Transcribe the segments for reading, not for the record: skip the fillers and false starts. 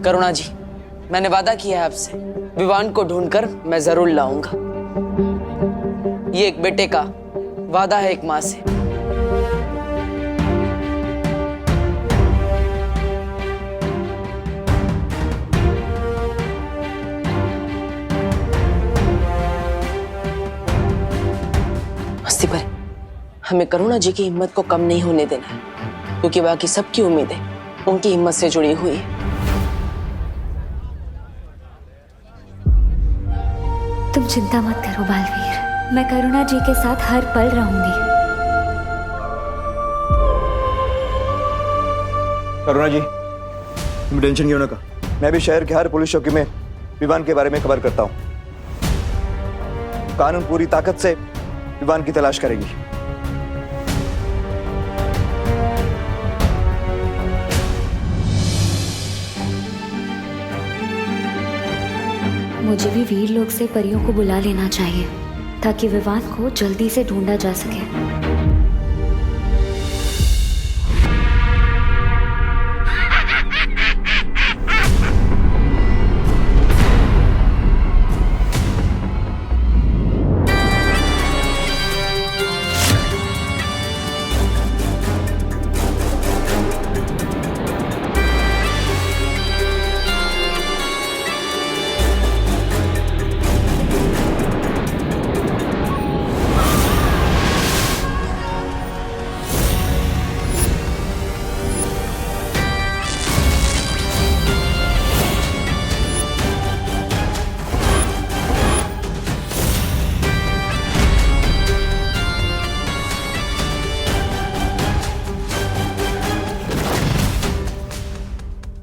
करुणा जी, मैंने वादा किया है आपसे, विवान को ढूंढकर मैं जरूर लाऊंगा। ये एक बेटे का वादा है एक माँ से। मस्ती पर हमें करुणा जी की हिम्मत को कम नहीं होने देना है, क्योंकि बाकी सबकी उम्मीदें उनकी हिम्मत से जुड़ी हुई है। तुम चिंता मत करो बालवीर, मैं करुणा जी के साथ हर पल रहूंगी। करुणा जी, तुम टेंशन क्यों ना का, मैं भी शहर के हर पुलिस चौकी में विवान के बारे में खबर करता हूँ। कानून पूरी ताकत से विवान की तलाश करेगी। मुझे भी वीर लोग से परियों को बुला लेना चाहिए ताकि विवान को जल्दी से ढूंढा जा सके।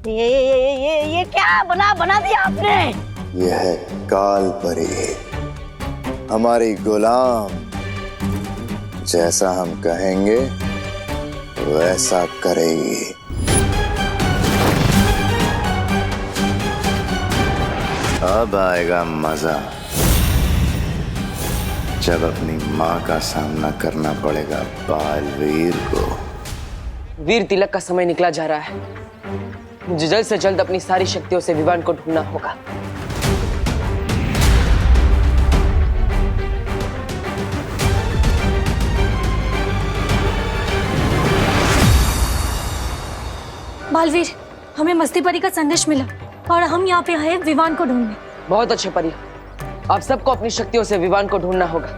ये क्या बना दिया आपने? यह है काल परी, हमारी गुलाम। जैसा हम कहेंगे वैसा करेगी। अब आएगा मजा, जब अपनी माँ का सामना करना पड़ेगा बालवीर को। वीर तिलक का समय निकला जा रहा है। मुझे जल्द से जल्द अपनी सारी शक्तियों से विवान को ढूंढना होगा। बालवीर, हमें मस्ती परी का संदेश मिला और हम यहाँ पे आए विवान को ढूंढने। बहुत अच्छे परी, आप सबको अपनी शक्तियों से विवान को ढूंढना होगा।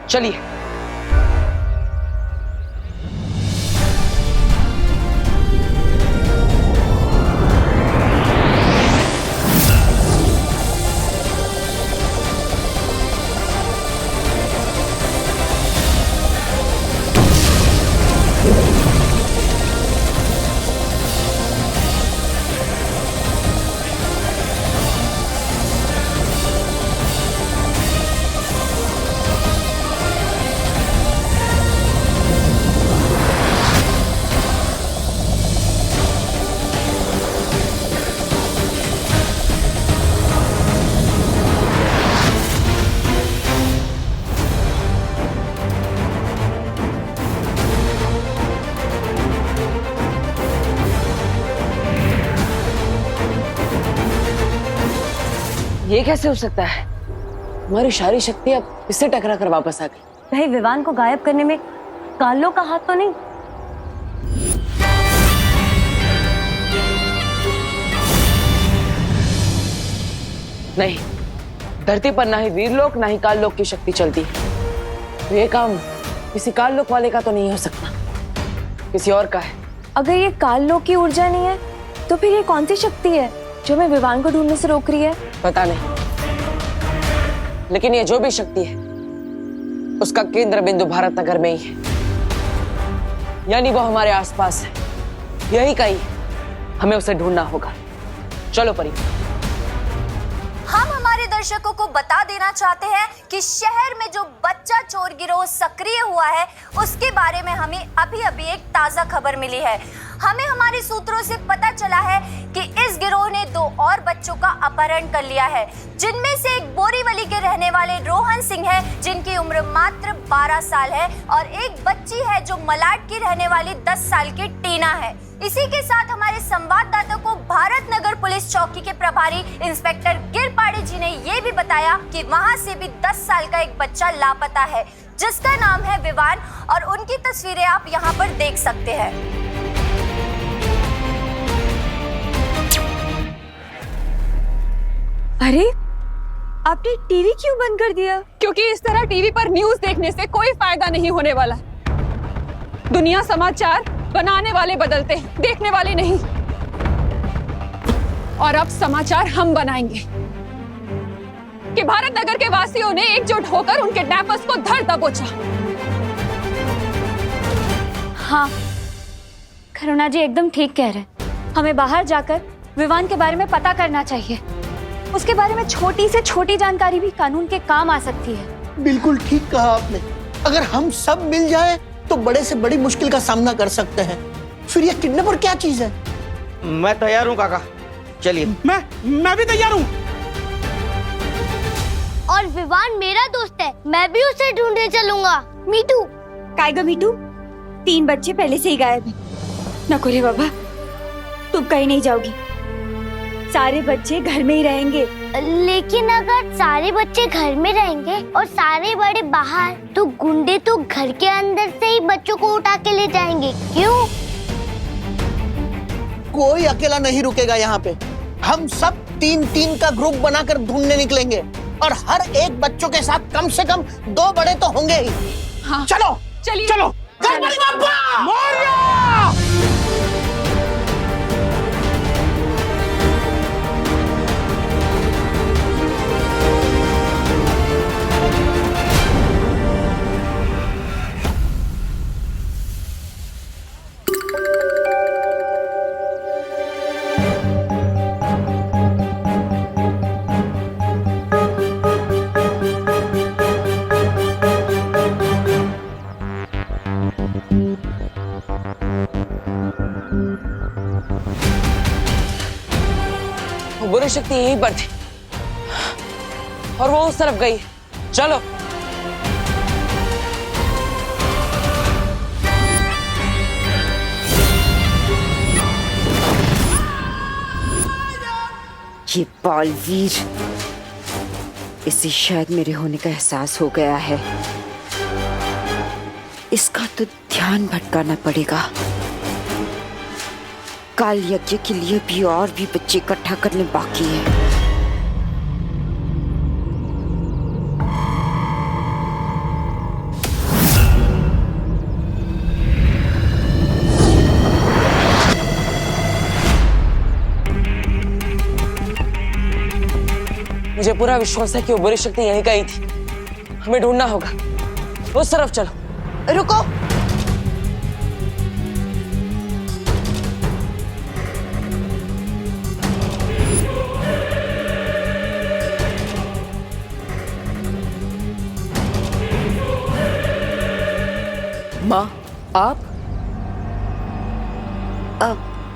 चलिए। ये कैसे हो सकता है? हमारी सारी शक्ति अब इससे टकरा कर वापस आ गई। कहीं विवान को गायब करने में कालो का हाथ तो नहीं? नहीं, धरती पर ना ही वीरलोक ना ही काललोक की शक्ति चलती है। तो ये काम किसी काललोक वाले का तो नहीं हो सकता, किसी और का है। अगर ये काललोक की ऊर्जा नहीं है तो फिर ये कौन सी शक्ति है जो हमें विवान को ढूंढने से रोक रही है? पता नहीं, लेकिन ये जो भी शक्ति है उसका केंद्र बिंदु भारत नगर में ही है, यानी वो हमारे आसपास है। यही कहीं हमें उसे ढूंढना होगा। चलो परी। हम हमारे दर्शकों को बता देना चाहते हैं कि शहर में जो बच्चा चोर गिरोह सक्रिय हुआ है उसके बारे में हमें अभी अभी एक ताजा खबर मिली है। हमें हमारे सूत्रों से पता चला है कि इस गिरोह ने 2 और बच्चों का अपहरण कर लिया है, जिनमें से एक बोरीवली के रहने वाले रोहन सिंह है जिनकी उम्र मात्र 12 साल है और एक बच्ची है जो मलाड की रहने वाली 10 साल की टीना है। इसी के साथ हमारे संवाददाता को भारत नगर पुलिस चौकी चौकी के प्रभारी इंस्पेक्टर गिरपाड़ी जी ने ये भी बताया कि वहां से भी 10 साल का एक बच्चा लापता है जिसका नाम है विवान, और उनकी तस्वीरें आप यहाँ पर देख सकते हैं। अरे आपने टीवी क्यों बंद कर दिया? क्योंकि इस तरह टीवी पर न्यूज़ देखने से कोई फायदा नहीं होने वाला। दुनिया समाचार बनाने वाले बदलते हैं, देखने वाले नहीं। और अब समाचार हम बनाएंगे कि भारत नगर के वासियों ने एकजुट होकर उन किडनैपर्स को धर दबोचा। हाँ, करुणा जी एकदम ठीक कह रहे हैं। हमें बाहर जाकर विवान के बारे में पता करना चाहिए। उसके बारे में छोटी से छोटी जानकारी भी कानून के काम आ सकती है। बिल्कुल ठीक कहा आपने। अगर हम सब मिल जाएं तो बड़े से बड़ी मुश्किल का सामना कर सकते हैं। फिर ये किडनैपर क्या चीज है? मैं तैयार हूँ काका, चलिए। मैं भी तैयार हूँ। और विवान मेरा दोस्त है, मैं भी उसे ढूंढने चलूंगा। मीठू कायगा मीठू, 3 बच्चे पहले से ही गायब हैं। नको रे बाबा, तुम कहीं नहीं जाओगी। सारे बच्चे घर में ही रहेंगे। लेकिन अगर सारे बच्चे घर में रहेंगे और सारे बड़े बाहर, तो गुंडे तो घर के अंदर से ही बच्चों को उठा के ले जाएंगे। क्यों? कोई अकेला नहीं रुकेगा यहाँ पे। हम सब 3-3 का ग्रुप बनाकर ढूंढने निकलेंगे और हर एक बच्चों के साथ कम से कम 2 बड़े तो होंगे ही। हाँ, चलो चलिए, चलो। गणपति बप्पा मोरया! वो बुरी शक्ति यहीं पर थी और वो उस तरफ गई। चलो। ये बालवीर, इसे शायद मेरे होने का एहसास हो गया है। इसका तो ध्यान भटकाना पड़ेगा। काल यज्ञ के लिए भी और भी बच्चे इकट्ठा करने बाकी है। मुझे पूरा विश्वास है कि वो बुरी शक्ति यहीं का ही थी। हमें ढूंढना होगा। उस तरफ चलो। रुको, माँ, आप?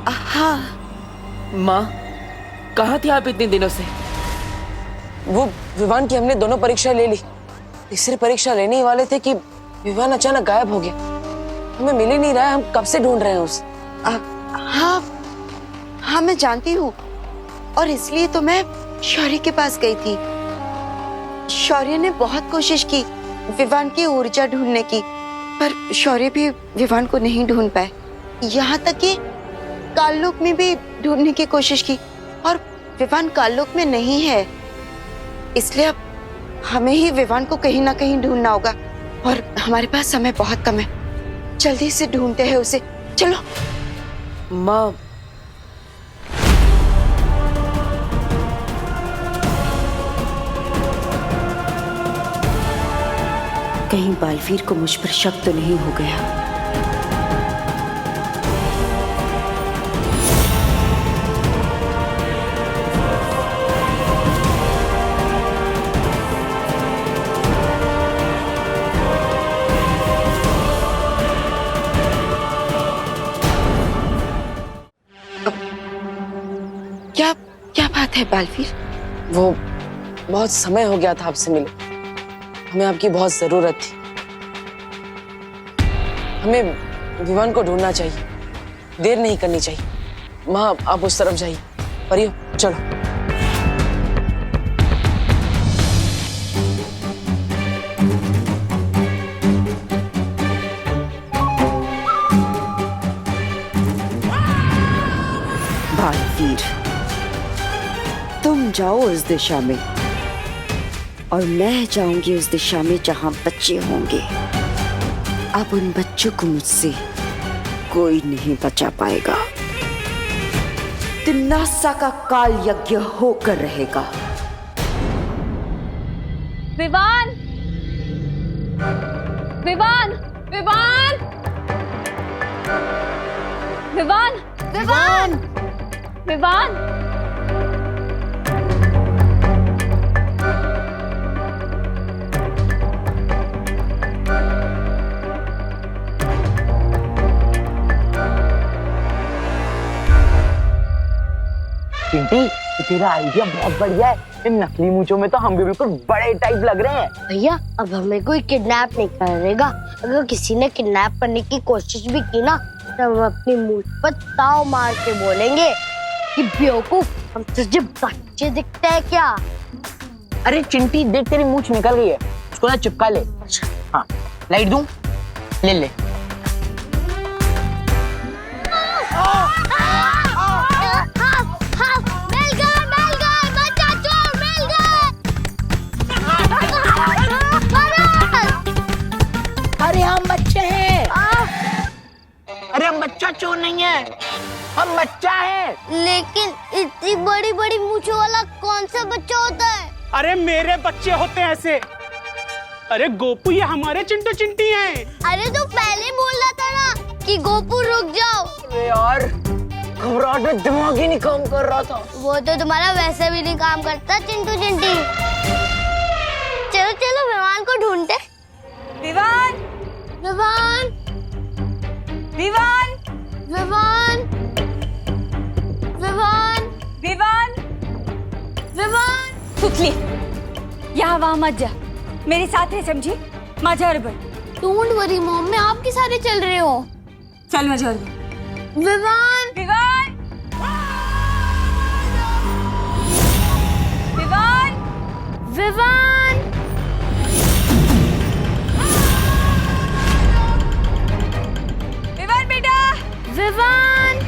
हाँ। माँ, कहाँ थी आप इतने दिनों से? वो विवान की हमने दोनों परीक्षा ले ली। तीसरी परीक्षा लेने ही वाले थे कि विवान अचानक गायब हो गया। हमें मिल ही नहीं रहा है। हम कब से ढूंढ रहे हैं उसे। हाँ मैं जानती हूँ, और इसलिए तो मैं शौर्य के पास गई थी। शौर्य ने बहुत कोशिश की विवान की ऊर्जा ढूंढने की, पर शौर्य भी विवान को नहीं ढूंढ पाए। यहाँ तक कि काललोक में भी ढूंढने की कोशिश की, और विवान काललोक में नहीं है। इसलिए अब हमें ही विवान को कहीं ना कहीं ढूंढना होगा, और हमारे पास समय बहुत कम है। जल्दी से ढूंढते हैं उसे। चलो। माँ, कहीं बालवीर को मुझ पर शक तो नहीं हो गया। क्या बात है बालवीर? वो बहुत समय हो गया था आपसे मिले। हमें आपकी बहुत जरूरत थी। हमें विवान को ढूंढना चाहिए, देर नहीं करनी चाहिए। माँ, आप उस तरफ जाइए। परियो चलो। बालवीर, तुम जाओ उस दिशा में और मैं जाऊंगी उस दिशा में जहां बच्चे होंगे। अब उन बच्चों को मुझसे कोई नहीं बचा पाएगा। तिम्नासा का काल यज्ञ होकर रहेगा। विवान, विवान, विवान, विवान, विवान, विवान। चिंटी, तेरा आइडिया बहुत बढ़िया है। इन नकली मूंछों में तो हम भी बिल्कुल बड़े टाइप लग रहे हैं। भैया अब हमें कोई किडनैप नहीं करेगा। अगर किसी ने किडनैप करने की कोशिश भी की ना तो हम अपनी मूंछ पर ताव मार के बोलेंगे कि बेवकूफ, हम तुझे बच्चे दिखते हैं क्या? अरे चिंटी देख, तेरी मूंछ निकल गई है, उसको ना चिपका ले। हाँ, लाइट दूं? ले ले। अरे हम बच्चे हैं। अरे हम बच्चा चोर नहीं है, हम बच्चा है। लेकिन इतनी बड़ी बड़ी मूंछों वाला कौन सा बच्चा होता है? अरे मेरे बच्चे होते हैं ऐसे। अरे गोपू, ये हमारे चिंटू चिंटी हैं। अरे तो पहले बोल रहा था ना कि गोपू रुक जाओ। अरे यार, घबराहट में दिमाग ही नहीं काम कर रहा था। वो तो तुम्हारा वैसे भी नहीं काम करता चिंटू चिंटी। चलो चलो विवान को ढूंढते। विवान, विवान, विवान, विवान, विवान, विवान, विवान। सुतली, यहाँ वहाँ मत जा, मेरे साथ है, समझी? माझ्या बरोबर। डोंट वरी मॉम, मैं आपके सारे चल रहे हो। चल माझ्या बरोबर। विवान, विवान, विवान, विवान, विवान बेटा, विवान।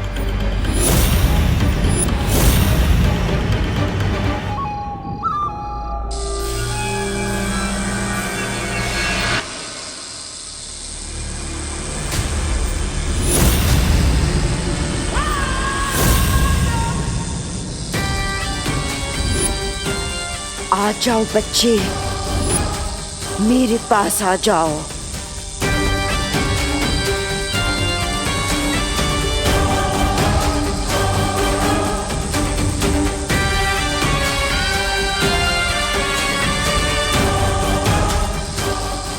आ जाओ बच्चे, मेरे पास आ जाओ।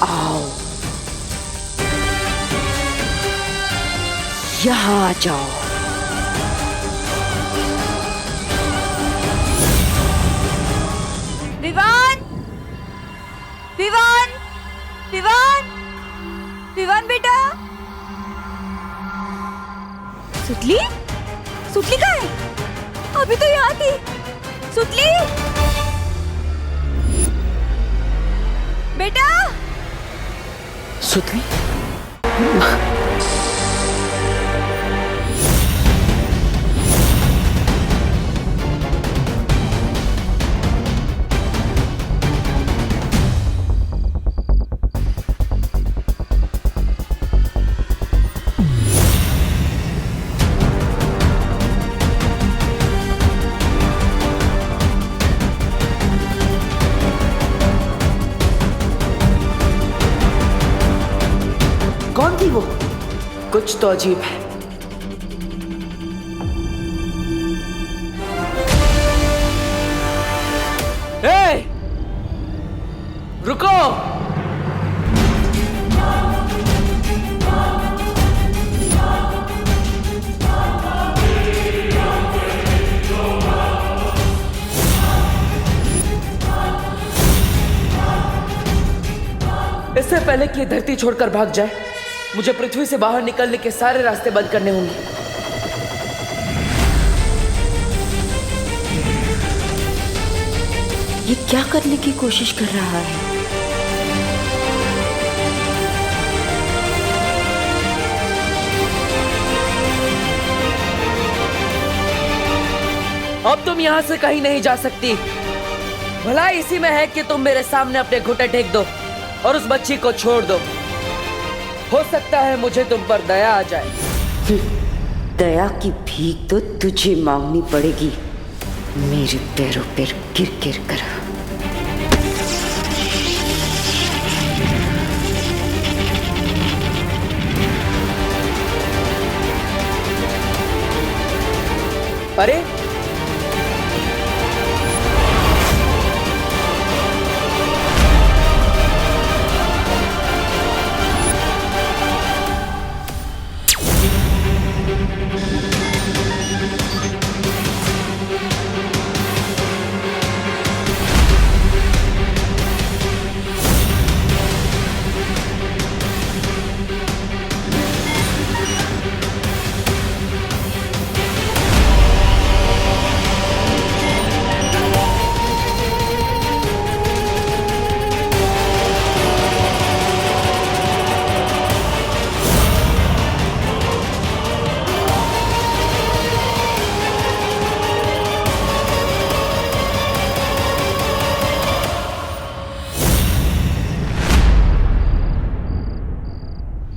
आओ, यहाँ आ जाओ। विवान, विवान, विवान, विवान बेटा। सुतली, सुतली कहाँ है? अभी तो यहाँ थी। सुतली बेटा। सुतली, कौन थी वो? कुछ तो अजीब है। ए, रुको। इससे पहले कि ये धरती छोड़कर भाग जाए, मुझे पृथ्वी से बाहर निकलने के सारे रास्ते बंद करने होंगे। ये क्या करने की कोशिश कर रहा है? अब तुम यहाँ से कहीं नहीं जा सकती। भला इसी में है कि तुम मेरे सामने अपने घुटने टेक दो और उस बच्ची को छोड़ दो। हो सकता है मुझे तुम पर दया आ जाए। दया की भीख तो तुझे मांगनी पड़ेगी, मेरे पैरों पर गिर गिर कर। अरे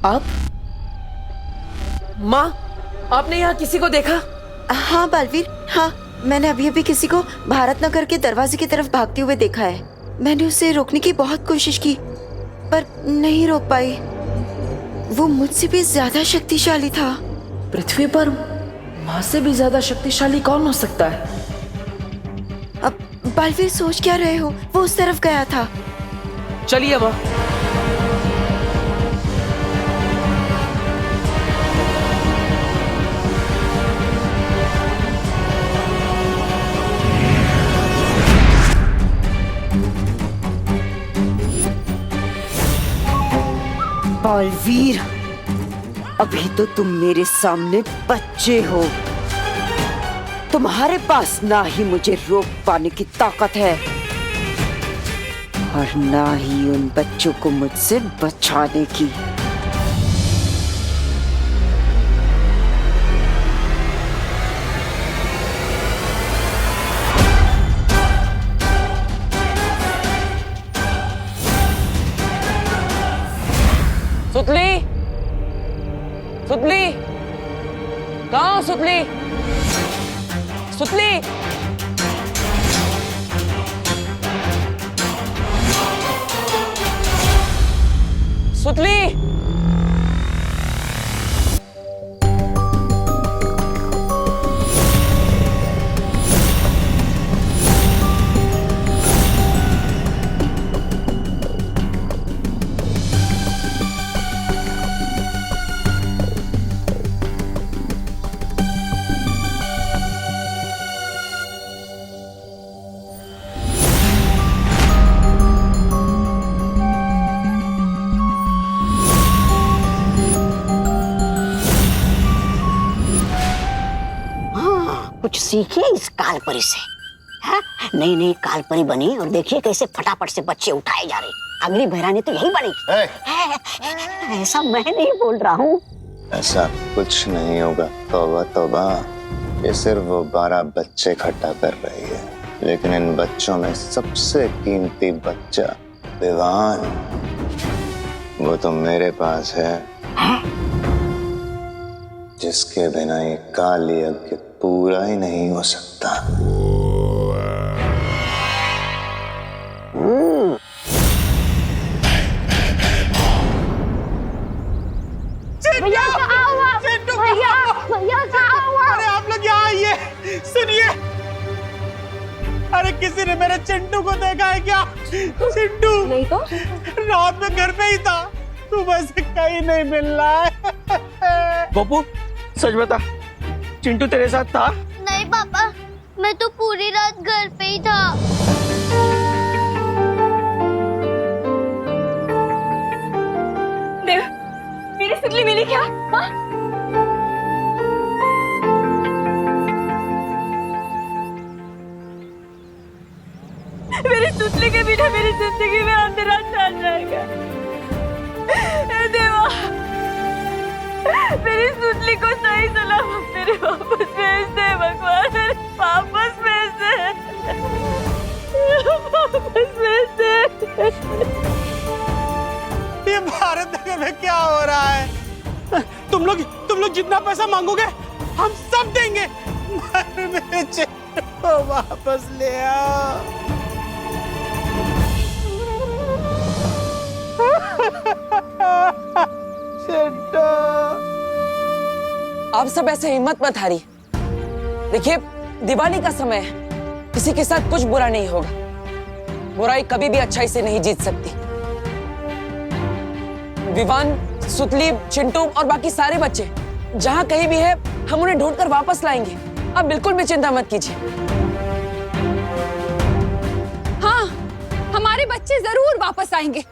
आप माँ, आपने यहाँ किसी को देखा? हाँ बालवीर, हाँ, मैंने अभी अभी किसी को भारत नगर के दरवाजे की तरफ भागते हुए देखा है। मैंने उसे रोकने की बहुत कोशिश की पर नहीं रोक पाई। वो मुझसे भी ज्यादा शक्तिशाली था। पृथ्वी पर माँ से भी ज्यादा शक्तिशाली कौन हो सकता है? अब बालवीर सोच क्या रहे हो? वो उस तरफ गया था। चलिए माँ। बालवीर, अभी तो तुम मेरे सामने बच्चे हो। तुम्हारे पास ना ही मुझे रोक पाने की ताकत है और ना ही उन बच्चों को मुझसे बचाने की। सुतली, सुतली, कहाँ हो सुतली? सुतली, सुतली, कुछ सीखिए इस कालपरी से। हाँ? नई नई कालपरी बनी और देखिए कैसे फटाफट से बच्चे उठाए जा रहे। अगली बहरानी तो यही बनेगी। ऐसा मैं नहीं बोल रहा हूँ। ऐसा कुछ नहीं होगा। तौबा तौबा, ये सिर्फ वो 12 बच्चे इकट्ठा कर रही है, लेकिन इन बच्चों में सबसे कीमती बच्चा विवान, वो तो मेरे पास है, जिसके बिना ये काल यज्ञ पूरा ही नहीं हो सकता। भैया कहाँ हुआ? भैया भैया कहाँ हुआ? अरे आप लोग यहाँ आइए, सुनिए। अरे किसी ने मेरे चिंटू को देखा है क्या? चिंटू नहीं तो रात में घर पे ही था, सुबह से कहीं नहीं मिल रहा है। बब्बू, सच बता, चिंटू तेरे साथ था? नहीं पापा, मैं तो पूरी रात घर पे ही था। देव, मेरी सुतली मिली क्या? हाँ? मेरी सुतली के बिना मेरी जिंदगी में अंधेरा छा जाएगा। हे देवा, मेरी सुतली को सही सलामत मेरे वापस भेज दे भगवान, मेरे वापस भेज दे, वापस भेज दे। ये भारत नगर में क्या हो रहा है? तुम लोग जितना पैसा मांगोगे हम सब देंगे, मगर मेरे चिंटू को वापस ले आओ। चिंटू, आप सब ऐसे हिम्मत मत हारी। देखिए, दिवाली का समय है, किसी के साथ कुछ बुरा नहीं होगा। बुराई कभी भी अच्छाई से नहीं जीत सकती। विवान, सुतली, चिंटू और बाकी सारे बच्चे जहां कहीं भी है, हम उन्हें ढूंढकर वापस लाएंगे। आप बिल्कुल भी चिंता मत कीजिए। हाँ, हमारे बच्चे जरूर वापस आएंगे।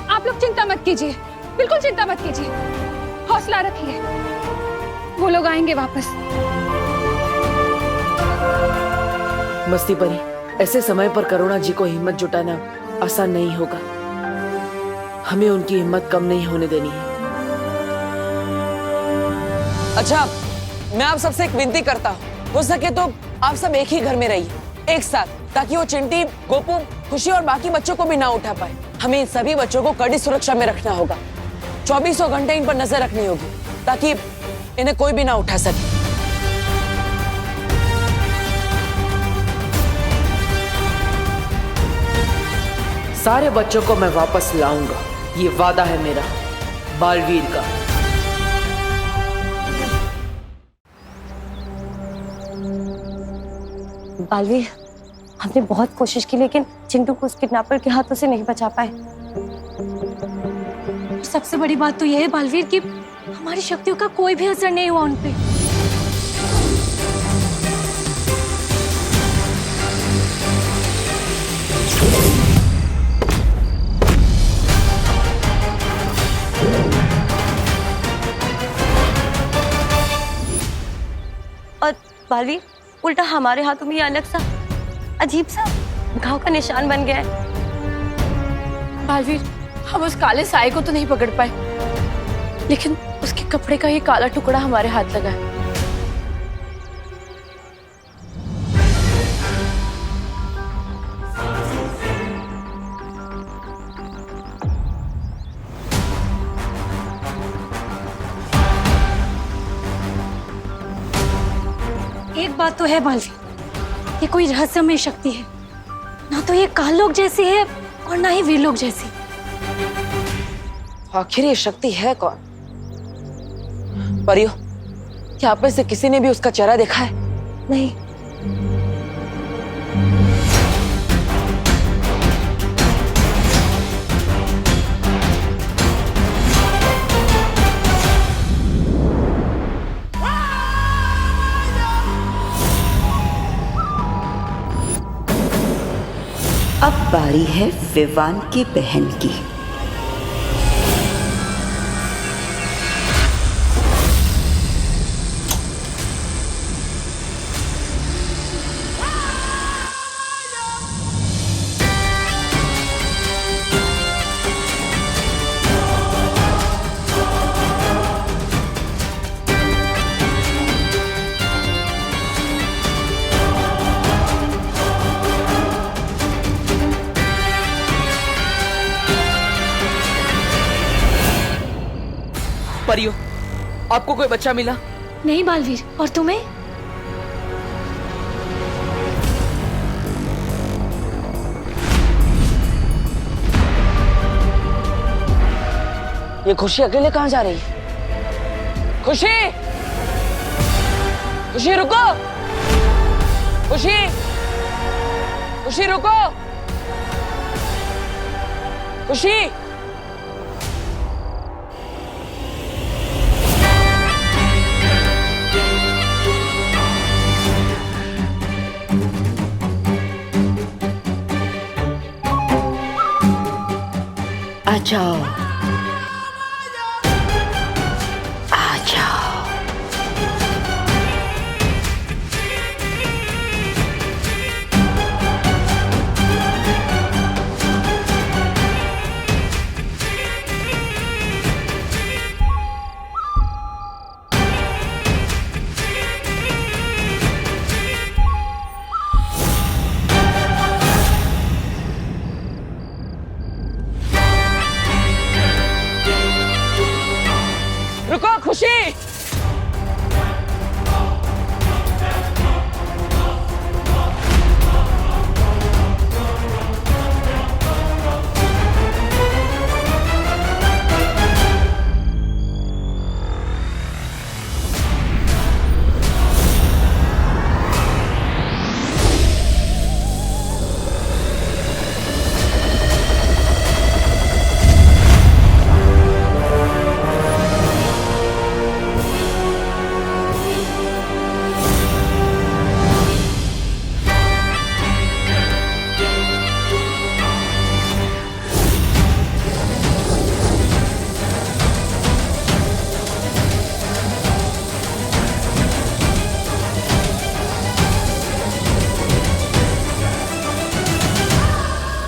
आप लोग चिंता मत कीजिए, बिल्कुल चिंता मत कीजिए, हौसला रखिए, वो लोग आएंगे वापस। मस्ती परी, ऐसे समय पर करुणा जी को हिम्मत जुटाना आसान नहीं होगा। हमें उनकी हिम्मत कम नहीं होने देनी है। अच्छा, मैं आप सबसे एक विनती करता हूँ, हो सके तो आप सब एक ही घर में रहिए, एक साथ, ताकि वो चिंटी, गोपू, खुशी और बाकी बच्चों को भी ना उठा पाए। हमें इन सभी बच्चों को कड़ी सुरक्षा में रखना होगा। 24 घंटे इन पर नजर रखनी होगी, ताकि इन्हें कोई भी ना उठा सके। सारे बच्चों को मैं वापस लाऊंगा, ये वादा है मेरा बालवीर का। बालवीर, हमने बहुत कोशिश की, लेकिन चिंटू को उस किडनैपर के हाथों से नहीं बचा पाए। सबसे बड़ी बात तो यह है बालवीर कि हमारी शक्तियों का कोई भी असर नहीं हुआ उन पे। और बालवीर, उल्टा हमारे हाथों में ये अलग सा अजीब सा घाव का निशान बन गया है। बालवीर, हम उस काले साए को तो नहीं पकड़ पाए, लेकिन उसके कपड़े का ये काला टुकड़ा हमारे हाथ लगा है। एक बात तो है बालवीर, ये कोई रहस्यमय शक्ति है, ना तो ये काल लोग जैसी है और ना ही वीर लोग जैसी। आखिर ये शक्ति है कौन? परियो, क्या आप में से किसी ने भी उसका चेहरा देखा है? नहीं। अब बारी है विवान की बहन की। परियो, आपको कोई बच्चा मिला? नहीं बालवीर, और तुम्हें? ये खुशी अकेले कहाँ जा रही है? खुशी, खुशी रुको, खुशी, खुशी रुको, खुशी। आ जाओ, आ जाओ।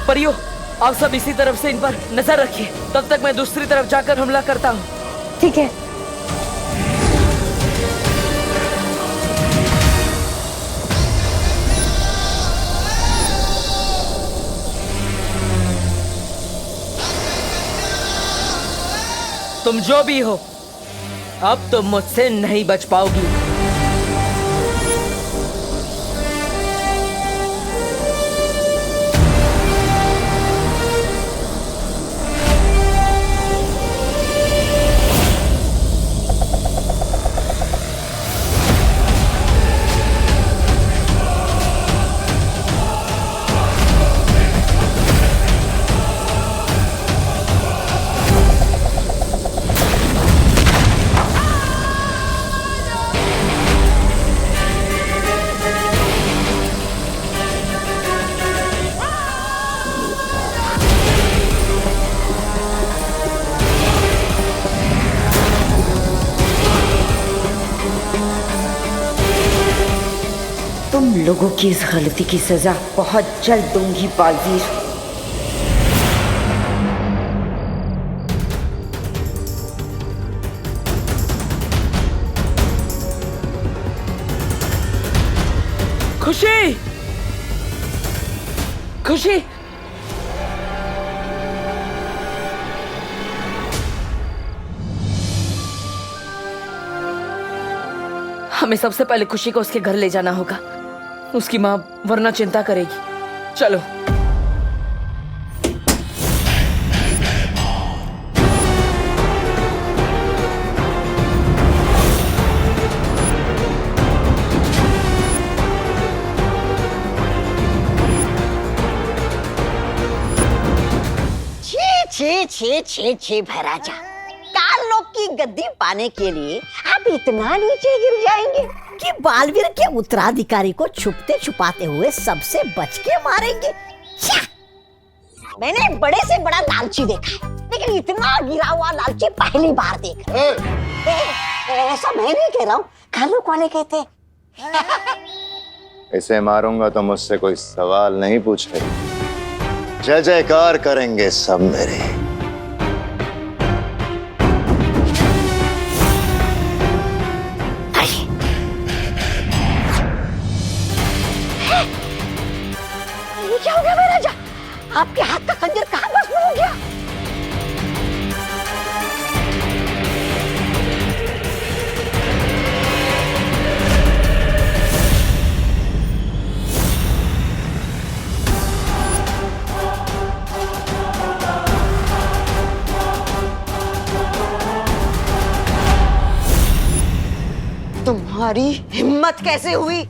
परियो, आप सब इसी तरफ से इन पर नजर रखिए, तब तक मैं दूसरी तरफ जाकर हमला करता हूँ। ठीक है। तुम जो भी हो, अब तुम मुझसे नहीं बच पाओगी। तुम लोगों की इस गलती की सजा बहुत जल्द दूंगी बालवीर। खुशी, खुशी, हमें सबसे पहले खुशी को उसके घर ले जाना होगा। उसकी माँ वरना चिंता करेगी। चलो। छे भैराजा, काल लोग की गद्दी पाने के लिए आप इतना नीचे गिर जाएंगे कि बालवीर के उत्तराधिकारी को छुपते छुपाते हुए सबसे बच के मारेंगे। मैंने बड़े से बड़ा लालची देखा है, लेकिन इतना गिरा हुआ लालची पहली बार देख रहा हूं। ऐसा मैं नहीं कह रहा हूँ, कालू वाले कहते। इसे मारूंगा तो मुझसे कोई सवाल नहीं पूछे, जय जयकार करेंगे सब मेरे। क्या हो गया महाराजा? आपके हाथ का खंजर कहाँ भस्म हो गया? तुम्हारी हिम्मत कैसे हुई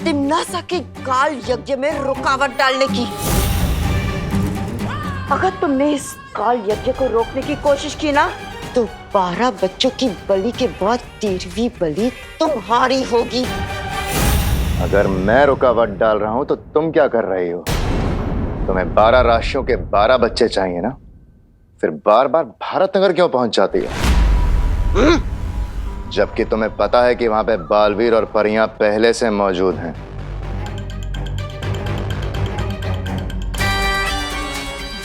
तिम्नासा के काल यज्ञ में रुकावट डालने की? अगर तुमने इस काल यज्ञ को रोकने की कोशिश की ना, तो 12 बच्चों की बलि के बाद 13वीं बलि तुम्हारी होगी। अगर मैं रुकावट डाल रहा हूं तो तुम क्या कर रही हो? तुम्हें 12 राशियों के 12 बच्चे चाहिए ना? फिर बार बार भारत नगर क्यों पहुंच जाती है? जबकि तुम्हें पता है कि वहां पे बालवीर और परियां पहले से मौजूद हैं।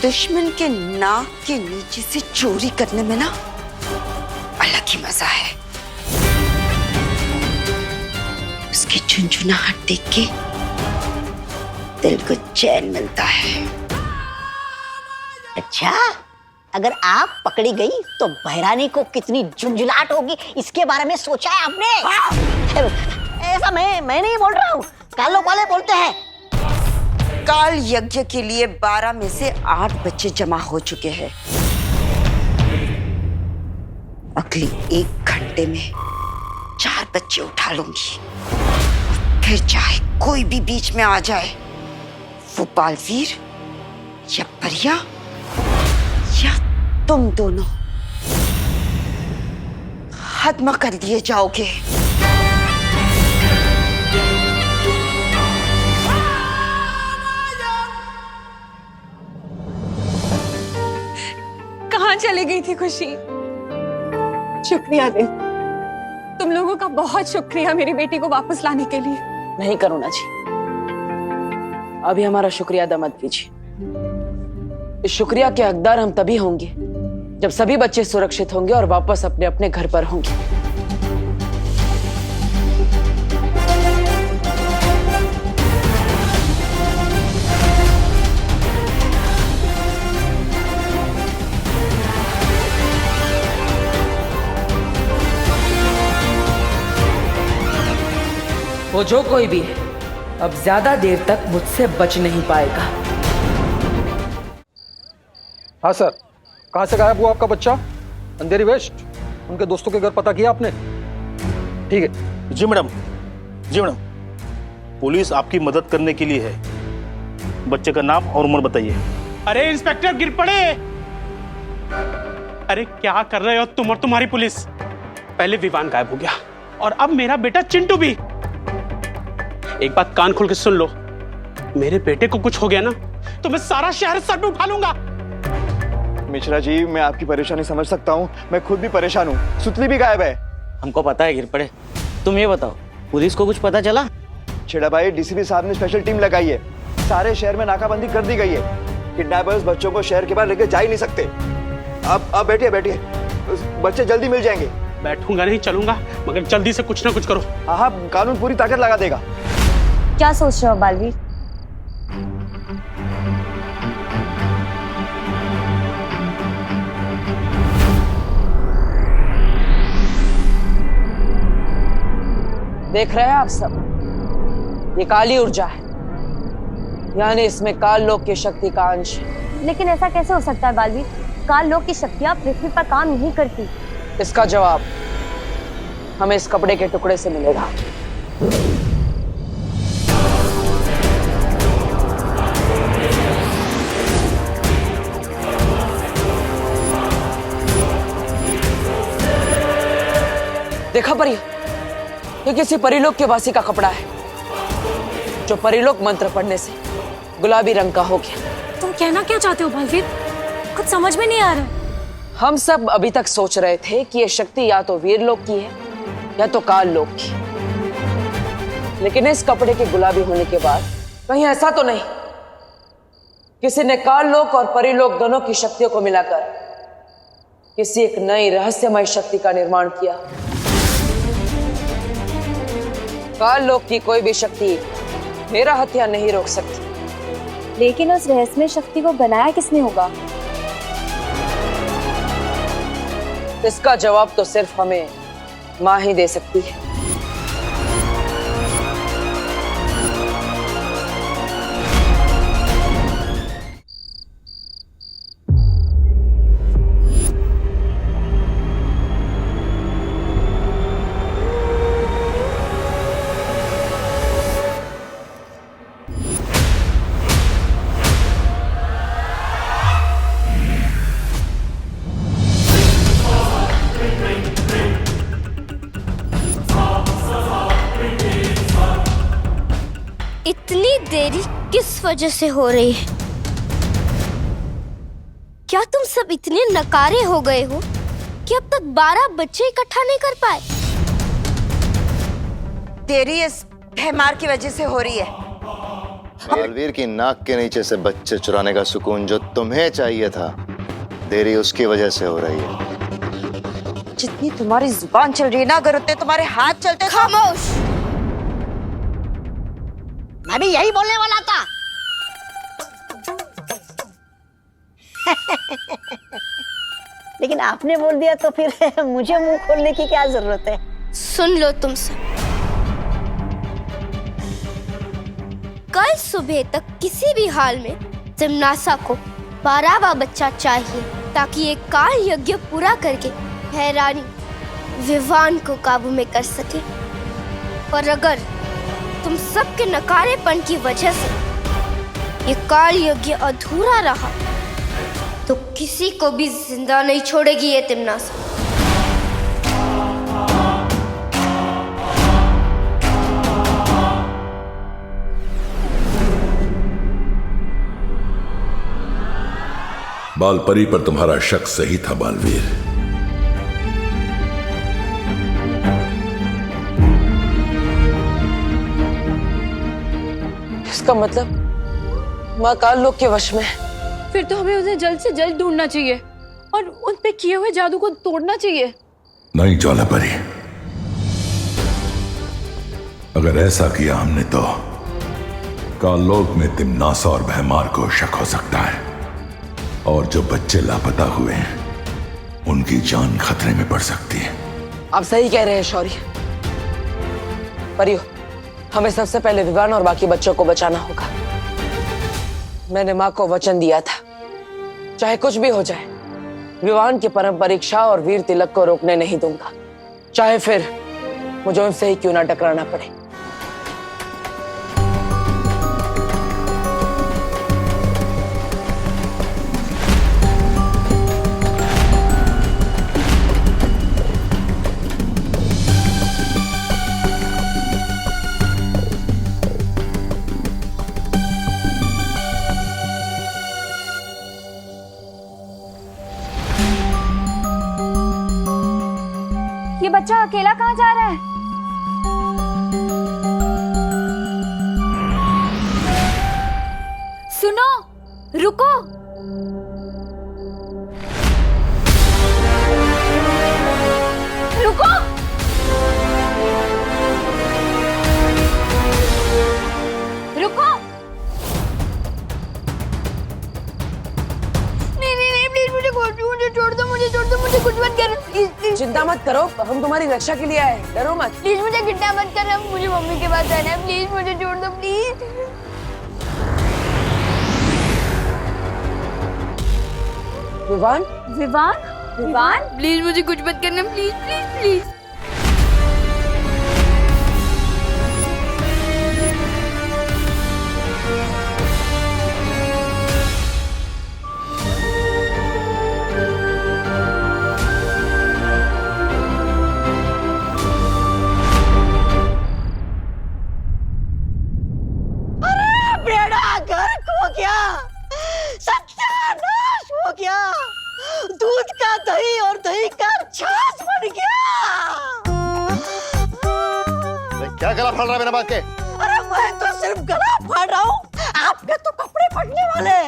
दुश्मन के नाक के नीचे से चोरी करने में ना अलग ही मजा है। उसकी झुंझुनाहट देख के दिल को चैन मिलता है। अच्छा, अगर आप पकड़ी गई तो बहरानी को कितनी झुंझुलाहट होगी, इसके बारे में सोचा है आपने? ऐसा मैं नहीं बोल रहा हूँ, कालों वाले बोलते हैं। काल यज्ञ के लिए 12 में से 8 बच्चे जमा हो चुके हैं। अगले 1 घंटे में 4 बच्चे उठा लूंगी। फिर चाहे कोई भी बीच में आ जाए, वो बालवीर या परिया या तुम दोनों खत्म कर दिए जाओगे। कहाँ चली गई थी खुशी? शुक्रिया दे, तुम लोगों का बहुत शुक्रिया मेरी बेटी को वापस लाने के लिए। नहीं करुणा जी, अभी हमारा शुक्रिया अदा मत कीजिए। इस शुक्रिया के हकदार हम तभी होंगे जब सभी बच्चे सुरक्षित होंगे और वापस अपने अपने घर पर होंगे। वो जो कोई भी है अब ज्यादा देर तक मुझसे बच नहीं पाएगा। हाँ सर, कहाँ से गायब हुआ आपका बच्चा? अंधेरी वेस्ट, उनके दोस्तों के घर पता किया आपने? ठीक है। जी मैडम, जी मैडम, पुलिस आपकी मदद करने के लिए है। बच्चे का नाम और उम्र बताइए। अरे इंस्पेक्टर गिर पड़े। अरे क्या कर रहे हो तुम और तुम्हारी पुलिस? पहले विवान गायब हो गया और अब मेरा बेटा चिंटू भी। एक बात कान खोल के सुन लो, मेरे बेटे को कुछ हो गया ना तो मैं सारा शहर सर पे उठा लूंगा। मिश्रा जी, मैं आपकी परेशानी समझ सकता हूँ, मैं खुद भी परेशान हूँ। सुतली भी गायब है। हमको पता है गिर पड़े। तुम ये बताओ, पुलिस को कुछ पता चला? छेड़ा भाई, डीसीपी साहब ने स्पेशल टीम लगाई है, सारे शहर में नाकाबंदी कर दी गई है। किडनैपर्स बच्चों को शहर के बाहर लेके जा ही नहीं सकते। आप बैठिए बैठिए, बच्चे जल्दी मिल जाएंगे। बैठूंगा नहीं, चलूंगा, मगर जल्दी से कुछ ना कुछ करो। हाँ, कानून पूरी ताकत लगा देगा। क्या सोच रहे हो बालवीर? देख रहे हैं आप सब, ये काली ऊर्जा है, यानी इसमें काल लोक की शक्ति का अंश है। लेकिन ऐसा कैसे हो सकता है बालवीर? काल लोक की शक्तियां पृथ्वी पर काम नहीं करती। इसका जवाब हमें इस कपड़े के टुकड़े से मिलेगा। देखा परियों, ये किसी परिलोक के वासी का कपड़ा है जो परिलोक मंत्र पढ़ने से गुलाबी रंग का हो गया। तुम कहना क्या चाहते हो बलवीर? कुछ समझ में नहीं आ रहा। हम सब अभी तक सोच रहे थे कि ये शक्ति या तो वीरलोक की है या तो काल लोक की, लेकिन इस कपड़े के गुलाबी होने के बाद कहीं ऐसा तो नहीं किसी ने काल लोक और परिलोक दोनों की शक्तियों को मिलाकर किसी एक नई रहस्यमय शक्ति का निर्माण किया। काल लोक की कोई भी शक्ति मेरा हथियार नहीं रोक सकती। लेकिन उस रहस्यमय शक्ति को बनाया किसने होगा? इसका जवाब तो सिर्फ हमें माँ ही दे सकती है। इतनी देरी किस वजह से हो रही है? क्या तुम सब इतने नकारे हो गए हो कि अब तक 12 बच्चे इकट्ठा नहीं कर पाए? देरी इस भैमार की वजह से हो रही है। बालवीर की नाक के नीचे से बच्चे चुराने का सुकून जो तुम्हें चाहिए था, देरी उसकी वजह से हो रही है। जितनी तुम्हारी जुबान चल रही है ना, अगर उतने तुम्हारे हाथ चलते। खामोश! मैं भी यही बोलने वाला था। लेकिन आपने बोल दिया तो फिर मुझे मुंह खोलने की क्या जरूरत है? सुन लो तुम सब, कल सुबह तक किसी भी हाल में जिम्नासा को 12वां बच्चा चाहिए ताकि ये काल यज्ञ पूरा करके हैरानी विवान को काबू में कर सके। और अगर तुम सबके नकारेपन की वजह से ये काल यज्ञ अधूरा रहा तो किसी को भी जिंदा नहीं छोड़ेगी ये तिम्नासा। बालपरी पर तुम्हारा शक सही था बालवीर। इसका मतलब माँ काल लोक के वश में है। फिर तो हमें उन्हें जल्द से जल्द ढूंढना चाहिए और उन पे किए हुए जादू को तोड़ना चाहिए। नहीं ज्वाला परी, अगर ऐसा किया हमने तो कालोक में तिमनास और भैमार को शक हो सकता है, और जो बच्चे लापता हुए हैं उनकी जान खतरे में पड़ सकती है। आप सही कह रहे हैं शौर्य। परियो, हमें सबसे पहले विवान और बाकी बच्चों को बचाना होगा। मैंने माँ को वचन दिया था, चाहे कुछ भी हो जाए विवान की परम परीक्षा और वीर तिलक को रोकने नहीं दूंगा, चाहे फिर मुझे उनसे ही क्यों ना टकराना पड़े। ये बच्चा अकेला कहाँ जा रहा है? सुनो, रुको। रुको। रुको। नहीं प्लीज मुझे छोड़ दो, मुझे कुछ मत करो प्लीज। चिंता मत करो, हम तुम्हारी रक्षा के लिए आए, डरो मत। प्लीज मुझे किडनैप मत करना, मुझे मम्मी के पास जाना है, प्लीज मुझे छोड़ दो प्लीज। विवान, विवान, विवान, प्लीज मुझे कुछ मत करना, प्लीज प्लीज प्लीज। सत्यानाश हो गया, दूध का दही और दही का छाछ बन गया। क्या गला फाड़ रहा है बिना बात के? अरे मैं तो सिर्फ गला फाड़ रहा हूँ, आपके तो कपड़े फटने वाले।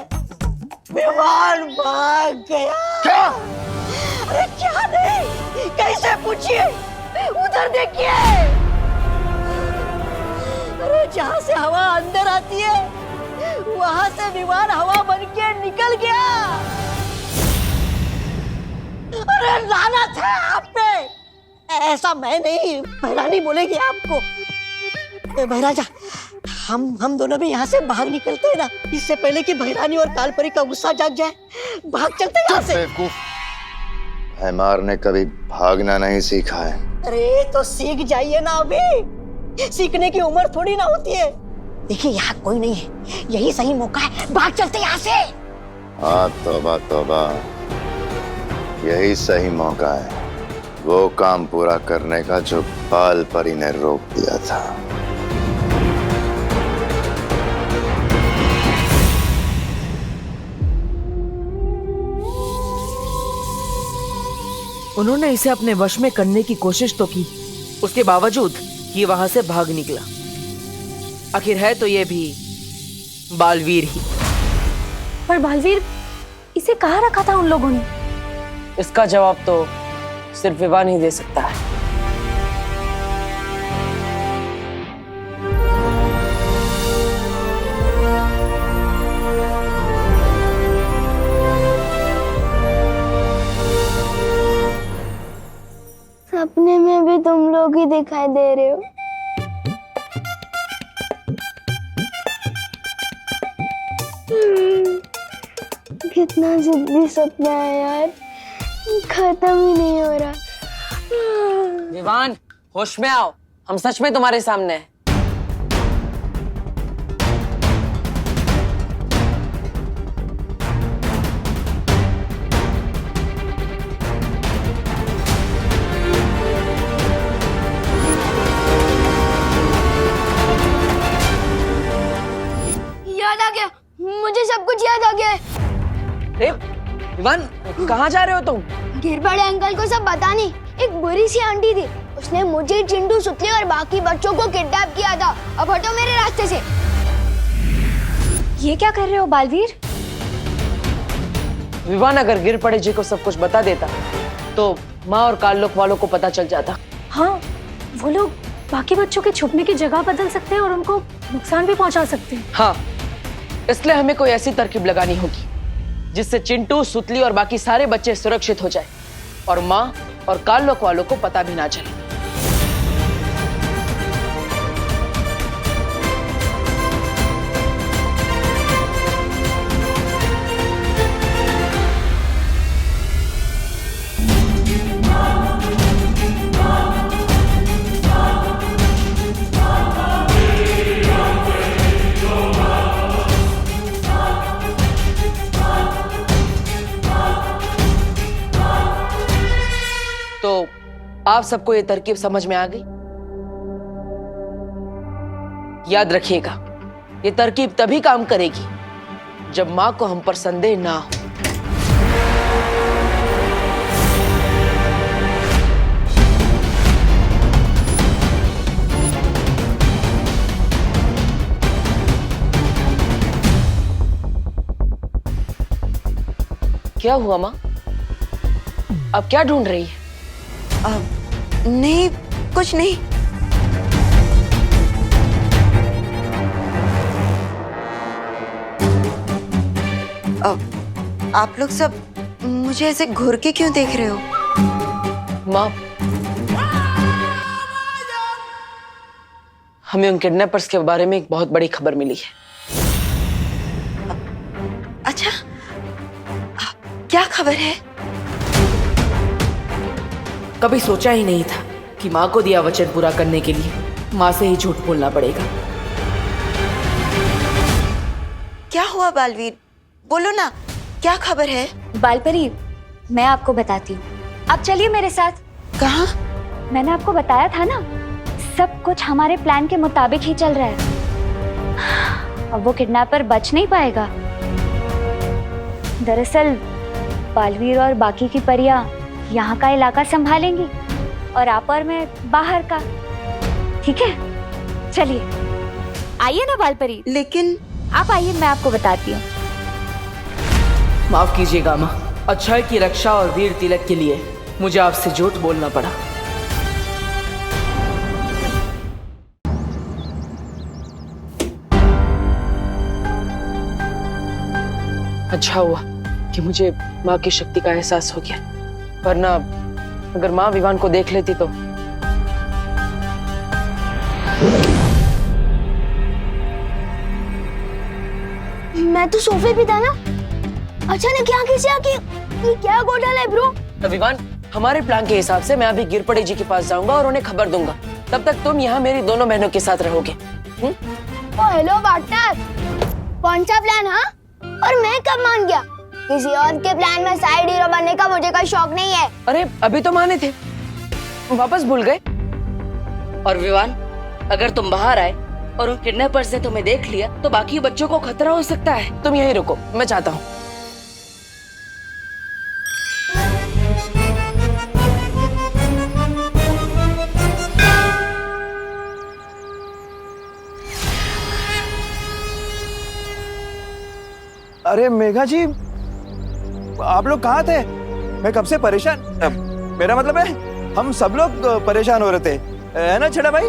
विमान भाग गया। क्या? अरे क्या नहीं, कैसे पूछिए, उधर देखिए। अरे जहाँ से हवा अंदर आती है वहां से विमान हवा बन के निकल गया। अरे लानत है आप पे। ऐसा मैं नहीं, भैरानी बोलेगी आपको। भैराजा, हम दोनों भी यहाँ से बाहर निकलते हैं ना, इससे पहले कि भैरानी और कालपरी का गुस्सा जाग जाए। भाग चलते यहाँ से। भैमार ने कभी भागना नहीं सीखा है। अरे तो सीख जाइए ना, अभी सीखने की उम्र थोड़ी ना होती है। देखिए यहाँ कोई नहीं है, यही सही मौका है, भाग चलते यहाँ से। हाँ तौबा तौबा, यही सही मौका है वो काम पूरा करने का जो बाल परी ने रोक दिया था। उन्होंने इसे अपने वश में करने की कोशिश तो की, उसके बावजूद ये वहां से भाग निकला। आखिर है तो ये भी बालवीर ही। पर बालवीर इसे कहाँ रखा था उन लोगों ने? इसका जवाब तो सिर्फ विवान ही दे सकता है। सपने में भी तुम लोग ही दिखाई दे रहे हो। कितना जिद्दी सपना है यार, खत्म ही नहीं हो रहा। विवान, होश में आओ, हम सच में तुम्हारे सामने हैं। याद आ गया, मुझे सब कुछ याद आ गया। विवान, कहाँ जा रहे हो तुम? गिर बड़े अंकल को सब बता नहीं, एक बुरी सी आंटी थी, उसने मुझे, चिंटू, सुतली और बाकी बच्चों को किडनैप किया था। अब हटो मेरे रास्ते से। ये क्या कर रहे हो बालवीर? विवान अगर गिर पड़े जी को सब कुछ बता देता तो माँ और काल्लोक वालों को पता चल जाता। हाँ, वो लोग बाकी बच्चों के छुपने की जगह बदल सकते हैं और उनको नुकसान भी पहुंचा सकते हैं। हाँ, इसलिए हमें कोई ऐसी तरकीब लगानी होगी जिससे चिंटू, सुतली और बाकी सारे बच्चे सुरक्षित हो जाए और माँ और काल्लोक वालों को पता भी ना चले। तो आप सबको ये तरकीब समझ में आ गई? याद रखिएगा, ये तरकीब तभी काम करेगी जब मां को हम पर संदेह ना हो। क्या हुआ मां? अब क्या ढूंढ रही है? नहीं, कुछ नहीं। आप लोग सब मुझे ऐसे घूर के क्यों देख रहे हो? माँ, हमें उन किडनैपर्स के बारे में एक बहुत बड़ी खबर मिली है। अच्छा, क्या खबर है? कभी सोचा ही नहीं था कि माँ को दिया वचन पूरा करने के लिए माँ से ही झूठ बोलना पड़ेगा। क्या हुआ बालवीर? बोलो ना, क्या खबर है? बालपरी, मैं आपको बताती हूँ। आप चलिए मेरे साथ। कहाँ? मैंने आपको बताया था ना, सब कुछ हमारे प्लान के मुताबिक ही चल रहा है। अब वो किडनैपर बच नहीं पाएगा। दरअसल बालवीर और बाकी की परियां यहाँ का इलाका संभालेंगी और आप और मैं बाहर का। ठीक है, चलिए आइए ना बालपरी। लेकिन आप आइए, मैं आपको बताती हूँ। माफ कीजिएगा माँ, अच्छाई की रक्षा और वीर तिलक के लिए मुझे आपसे झूठ बोलना पड़ा। अच्छा हुआ कि मुझे माँ की शक्ति का एहसास हो गया, वरना अगर माँ विवान को देख लेती तो। मैं तो सोफे पे था ना, अचानक यहाँ कैसे आके? ये क्या घोटाला है ब्रो? विवान, हमारे प्लान के हिसाब से मैं अभी गिरपड़े जी के पास जाऊंगा और उन्हें खबर दूंगा। तब तक तुम यहाँ मेरी दोनों बहनों के साथ रहोगे। हेलो पार्टनर, कौन सा प्लान? हाँ, और मैं कब मान गया? किसी और के प्लान में साइड हीरो बनने का मुझे कोई शौक नहीं है। अरे अभी तो माने थे, वापस भूल गए। और विवान, अगर तुम बाहर आए और उन किडनैपर्स ने तुम्हें देख लिया तो बाकी बच्चों को खतरा हो सकता है। तुम यहीं रुको, मैं चाहता हूँ। अरे मेघा जी, आप लोग कहाँ थे? मैं कब से परेशान, मेरा मतलब है हम सब लोग परेशान हो रहे थे, है ना छेड़ा भाई?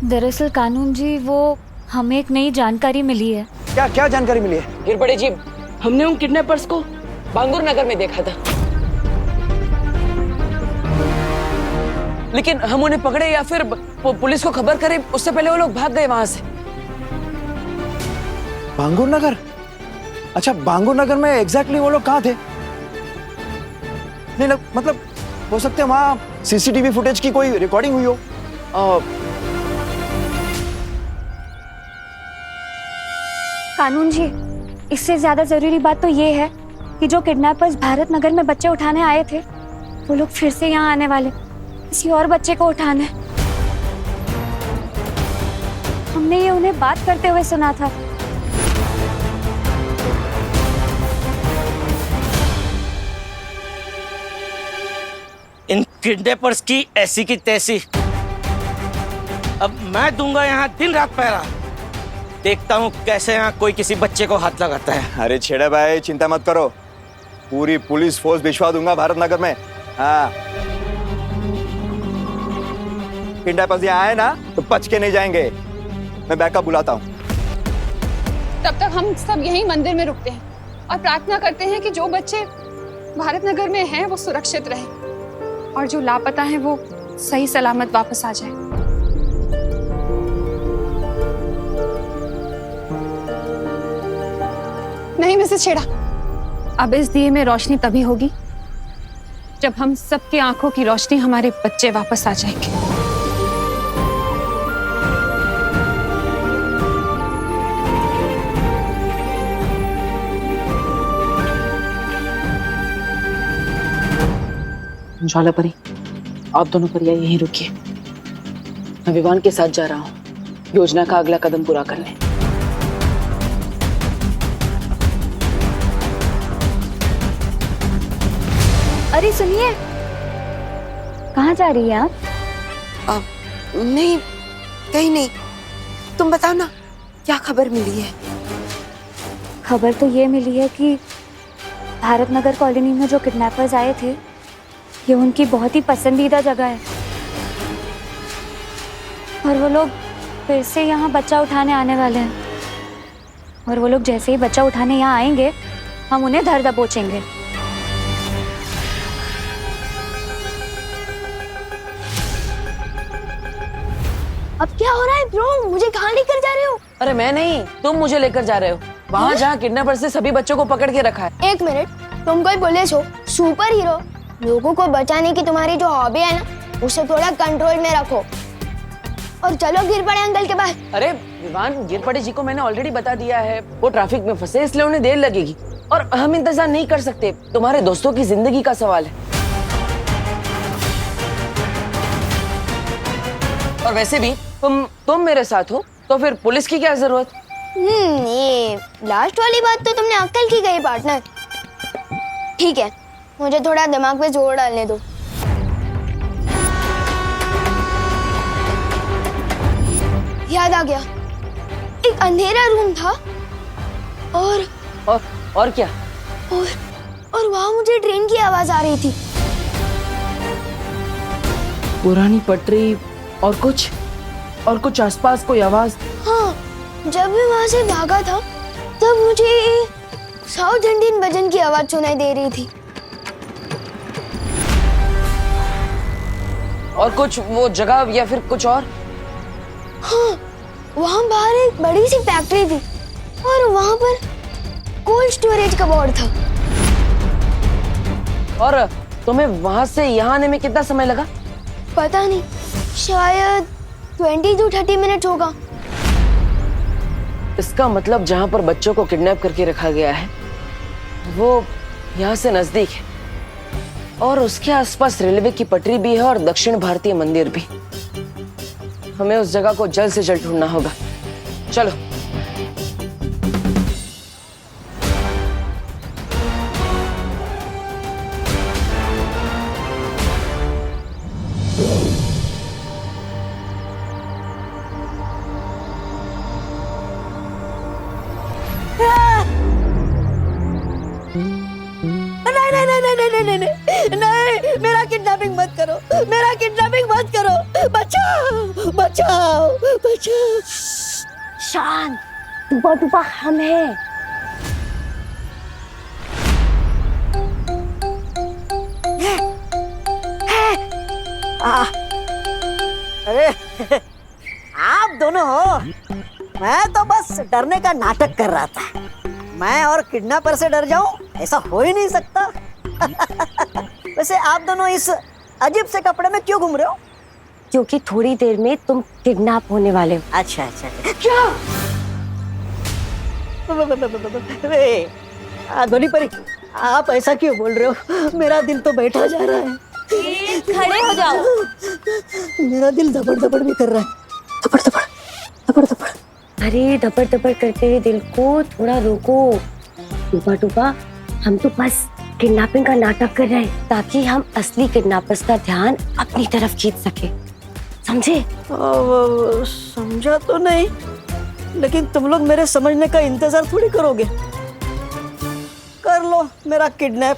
दरअसल कानून जी, वो हमें एक नई जानकारी मिली है। क्या क्या जानकारी मिली है? गिरपड़े जी, हमने उन किडनैपर्स को बांगुर नगर में देखा था, लेकिन हम उन्हें पकड़े या फिर पुलिस को खबर करें उससे पहले वो लोग भाग गए वहां से। बांगुर नगर? अच्छा, बांगुर नगर में एग्जैक्टली वो लोग कहाँ थे? नहीं मतलब हो सकते हैं वहां सीसीटीवी फुटेज की कोई रिकॉर्डिंग हुई हो। कानून जी, इससे ज्यादा जरूरी बात तो ये है कि जो किडनैपर्स भारत नगर में बच्चे उठाने आए थे, वो लोग फिर से यहाँ आने वाले, किसी और बच्चे को उठाने। हमने ये उन्हें बात करते हुए सुना था। इन किडनैपर्स की ऐसी की तैसी। अब मैं दूंगा यहाँ दिन रात पहरा। देखता हूँ कैसे यहाँ कोई किसी बच्चे को हाथ लगाता है। अरे छेड़े भाई चिंता मत करो, पूरी पुलिस फोर्स भिजवा दूंगा भारत नगर में। हाँ किडनैपर्स यहाँ आए ना तो बच के नहीं जाएंगे। मैं बैकअप बुलाता हूँ। तब तक हम सब यहीं मंदिर में रुकते हैं और प्रार्थना करते हैं कि जो बच्चे भारत नगर में हैं वो सुरक्षित रहे और जो लापता हैं वो सही सलामत वापस आ जाए। नहीं मिसेस छेड़ा, अब इस दिए में रोशनी तभी होगी जब हम सबकी आंखों की रोशनी हमारे बच्चे वापस आ जाएंगे। ज्वाला परी, आप दोनों परिया यहीं रुकिए। मैं विवान के साथ जा रहा हूँ योजना का अगला कदम पूरा करने। अरे सुनिए, कहाँ जा रही है आप? नहीं, कहीं नहीं। तुम बताओ ना, क्या खबर मिली है? खबर तो ये मिली है कि भारत नगर कॉलोनी में जो किडनैपर्स आए थे, ये उनकी बहुत ही पसंदीदा जगह है और वो लोग फिर से यहाँ बच्चा उठाने आने वाले हैं। और वो लोग जैसे ही बच्चा उठाने यहाँ आएंगे, हम उन्हें धर दबोचेंगे। अब क्या हो रहा है ब्रो? मुझे कहाँ लेकर जा रहे हो? अरे मैं नहीं, तुम मुझे लेकर जा रहे हो वहाँ जहाँ किडनैपर्स ने सभी बच्चों को पकड़ के रखा है। एक मिनट, तुम कोई पुलिस हो, सुपर हीरो? लोगों को बचाने की तुम्हारी जो हॉबी है ना, उसे थोड़ा कंट्रोल में रखो। और चलो गिर पड़े अंकल के पास। अरे विवान, गिर पड़े जी को मैंने ऑलरेडी बता दिया है, वो ट्रैफिक में फंसे इसलिए उन्हें देर लगेगी और हम इंतजार नहीं कर सकते। तुम्हारे दोस्तों की जिंदगी का सवाल है। और वैसे भी तुम मेरे साथ हो तो फिर पुलिस की क्या जरूरत? ये लास्ट वाली बात तो तुमने अक्ल की गई पार्टनर। ठीक है, मुझे थोड़ा दिमाग पे जोर डालने दो। याद आ गया, एक अंधेरा रूम था और क्या? और वहां मुझे ट्रेन की आवाज आ रही थी। पुरानी पटरी और कुछ आसपास कोई आवाज? हाँ, जब मैं वहां से भागा था तब मुझे साउथ इंडियन भजन की आवाज सुनाई दे रही थी। और कुछ वो जगह या फिर कुछ और? हाँ, वहाँ बाहर एक बड़ी सी फैक्ट्री थी और वहाँ पर कोल्ड स्टोरेज का बोर्ड था। और तुम्हें वहां से यहाँ आने में कितना समय लगा? पता नहीं, शायद 20 to 30 मिनट होगा। इसका मतलब जहाँ पर बच्चों को किडनैप करके रखा गया है वो यहाँ से नजदीक है और उसके आसपास रेलवे की पटरी भी है और दक्षिण भारतीय मंदिर भी। हमें उस जगह को जल्द से जल्द ढूंढना होगा। चलो। नहीं, मेरा किडनैपिंग मत करो, मेरा किडनैपिंग मत करो। बचाओ बचाओ बचाओ। शांत, टुपा हम हैं। अरे आप दोनों हो? मैं तो बस डरने का नाटक कर रहा था। मैं और किडनैपर से डर जाऊं, ऐसा हो ही नहीं सकता। वैसे आप दोनों इस अजीब से कपड़े में क्यों घूम रहे हो? क्योंकि थोड़ी देर में तुम किडनैप होने वाले हो। अच्छा अच्छा। क्या? ध्वनि परी, आप ऐसा क्यों बोल रहे हो? मेरा दिल तो बैठा जा रहा है। खड़े हो जाओ। मेरा दिल धपड़ धपड़ भी कर रहा है। धपड़ धपड़ धपड़ धपड़। अरे धपड़ धपड़ करते हुए दिल को थोड़ा रोको। टुपा, हम तो बस किडनैपिंग का नाटक कर रहे हैं ताकि हम असली किडनैपर्स का ध्यान अपनी तरफ खींच सके, समझे? समझा तो नहीं। लेकिन तुम लोग मेरे समझने का इंतजार थोड़ी करोगे। कर लो मेरा किडनैप।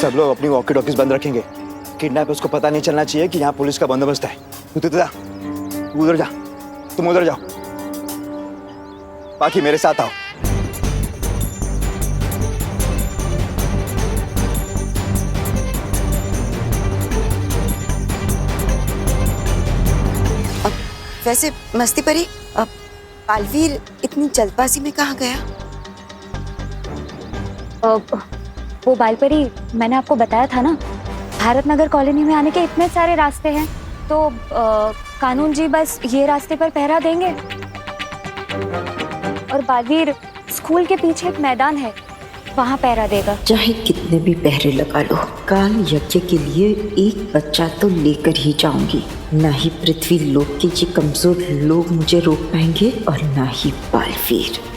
सब लोग अपनी वॉकी टॉकीज बंद रखेंगे। किडनैपर्स को पता नहीं चलना चाहिए कि यहाँ पुलिस का बंदोबस्त है। तू उधर जा, तुम उधर जाओ, बाकी मेरे साथ आओ। वैसे मस्ती परी, अब बालवीर इतनी जल्दबाजी में कहाँ गया? वो बालपरी, मैंने आपको बताया था ना, भारत नगर कॉलोनी में आने के इतने सारे रास्ते हैं, तो कानून जी बस ये रास्ते पर पहरा देंगे। और बालवीर स्कूल के पीछे एक मैदान है, वहाँ पहरा देगा। चाहे कितने भी पहरे लगा लो, काल यज्ञ के लिए एक बच्चा तो लेकर ही जाऊंगी। ना ही पृथ्वी लोक के ये कमजोर लोग मुझे रोक पाएंगे और ना ही बालवीर।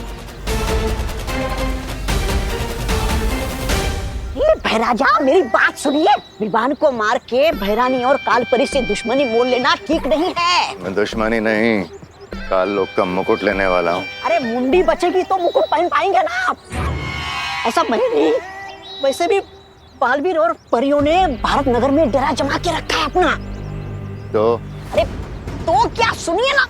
भैराजा, मेरी बात सुनिए। विवान को मार के भैरानी और कालपरी से दुश्मनी मोल लेना ठीक नहीं है। मैं दुश्मनी नहीं, काल लोग का मुकुट लेने वाला हूँ। अरे मुंडी बचेगी तो मुकुट पहन पाएंगे ना आप। ऐसा मैं नहीं। वैसे भी बालवीर और परियों ने भारत नगर में डेरा जमा के रखा है अपना। तो अरे तो क्या, सुनिए ना।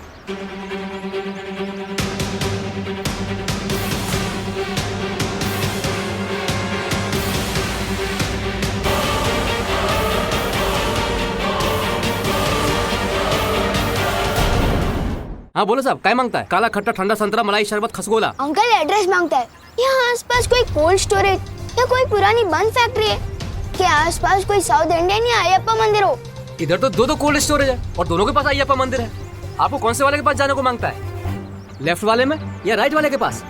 हाँ बोलो साहब, क्या मांगता है? काला खट्टा ठंडा संतरा मलाई शरबत खसगोला। अंकल एड्रेस मांगता है। यहाँ आसपास कोई कोल्ड स्टोरेज या कोई पुरानी बंद फैक्ट्री है? क्या आसपास कोई साउथ इंडियन या अयप्पा मंदिर हो? इधर तो दो कोल्ड स्टोरेज है और दोनों के पास अयप्पा मंदिर है। आपको कौन से वाले के पास जाने को मांगता है? लेफ्ट वाले में या राइट वाले के पास?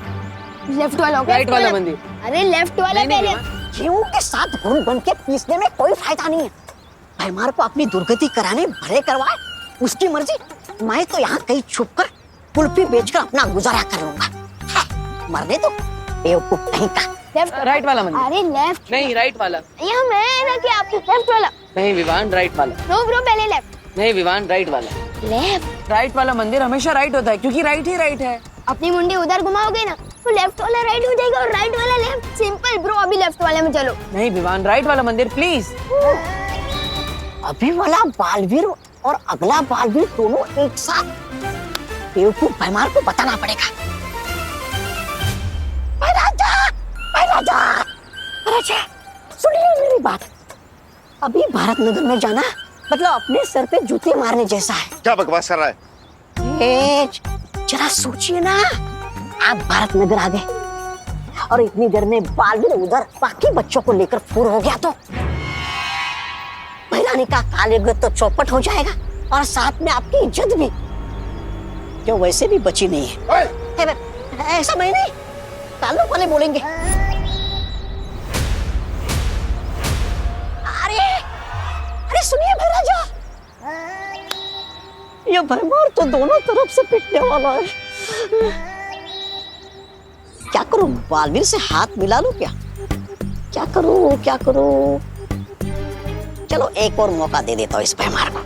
लेफ्ट वाला। राइट वाला मंदिर। अरे लेफ्ट वाला पहले। गेहूं के साथ घुन बन के पीसने में कोई फायदा नहीं है। भैमार को अपनी दुर्गति कराने भले करवाए, उसकी मर्जी। मैं तो यहाँ कहीं छुप कर कुल्फी बेचकर अपना गुजारा कर लूंगा। मरने तो बेवकूफ कहीं का। लेफ्ट राइट वाला मंदिर। अरे लेफ्ट नहीं, राइट वाला। यहाँ मैं ना कि आपको लेफ्ट वाला। नहीं विवान, राइट वाला। नो ब्रो, पहले लेफ्ट। नहीं विवान, राइट वाला। लेफ्ट। राइट वाला मंदिर हमेशा राइट होता है, क्योंकि राइट ही राइट है। अपनी मुंडी उधर घुमाओगे ना तो लेफ्ट वाला राइट हो जाएगा और राइट वाला लेफ्ट। सिंपल ब्रो, अभी लेफ्ट वाले में चलो। नहीं विवान, राइट वाला मंदिर प्लीज। अभी वाला बालवीर और अगला बालवीर दोनों एक साथ। बेवकूफ भैमार को बताना पड़ेगा। राजा, सुनिए मेरी बात। अभी भारत नगर में जाना मतलब अपने सर पे जूते मारने जैसा है। क्या बकवास कर रहा है? जरा सोचिए ना, आप भारत नगर आ गए और इतनी देर में बालवीर उधर बाकी बच्चों को लेकर फूर हो गया तो भैरानी का काले तो चौपट हो जाएगा और साथ में आपकी इज्जत भी, जो वैसे भी बची नहीं है। ऐसा मैं नहीं, कालों वाले बोलेंगे। अरे सुनिए भैराजा, ये भैमार तो दोनों तरफ से पिटने वाला है। क्या करूं, बालवीर से हाथ मिला लूं क्या? क्या करूं? चलो एक और मौका दे देता हूँ इस भैमार को।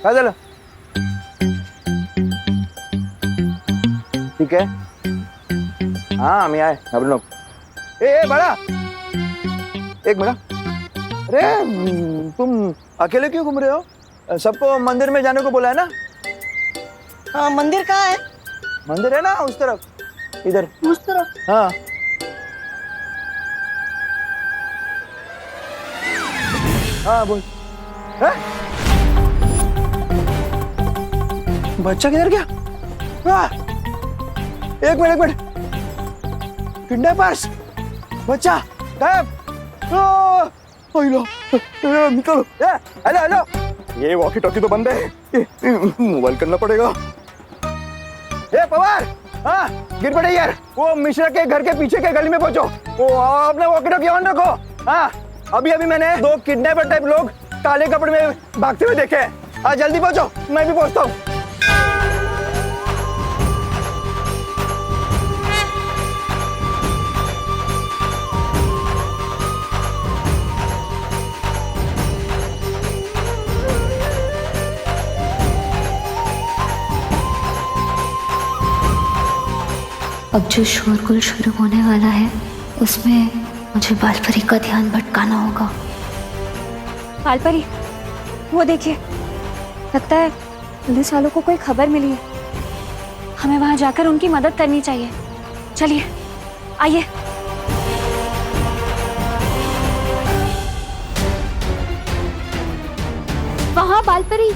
अरे ठीक है, हाँ हम आए अब लोग। ए बड़ा, एक मिनट। अरे तुम अकेले क्यों घूम रहे हो? सबको मंदिर में जाने को बोला है ना? हाँ, मंदिर कहाँ है? मंदिर है ना उस तरफ, इधर उस तरफ। हाँ हाँ बोल। बच्चा किधर गया? एक मिनट, किडनैपर्स, बच्चा गायब। निकलो। हेलो, ये वॉकी टॉकी तो बंद है, मोबाइल करना पड़ेगा। ए पवार, हाँ गिर पड़े यार। वो मिश्रा के घर के पीछे के गली में पहुंचो। वो अपने वॉकी टॉकी ऑन रखो। हाँ अभी अभी मैंने 2 किडनैपर टाइप लोग काले कपड़े में भागते हुए देखे हैं। हाँ जल्दी पहुंचो, मैं भी पहुंचता हूँ। अब जो शोरगुल शुरू होने वाला है उसमें मुझे बालपरी का ध्यान भटकाना होगा। बालपरी, वो देखिए, लगता है पुलिस वालों को कोई खबर मिली है। हमें वहां जाकर उनकी मदद करनी चाहिए। चलिए आइए। वहां बालपरी।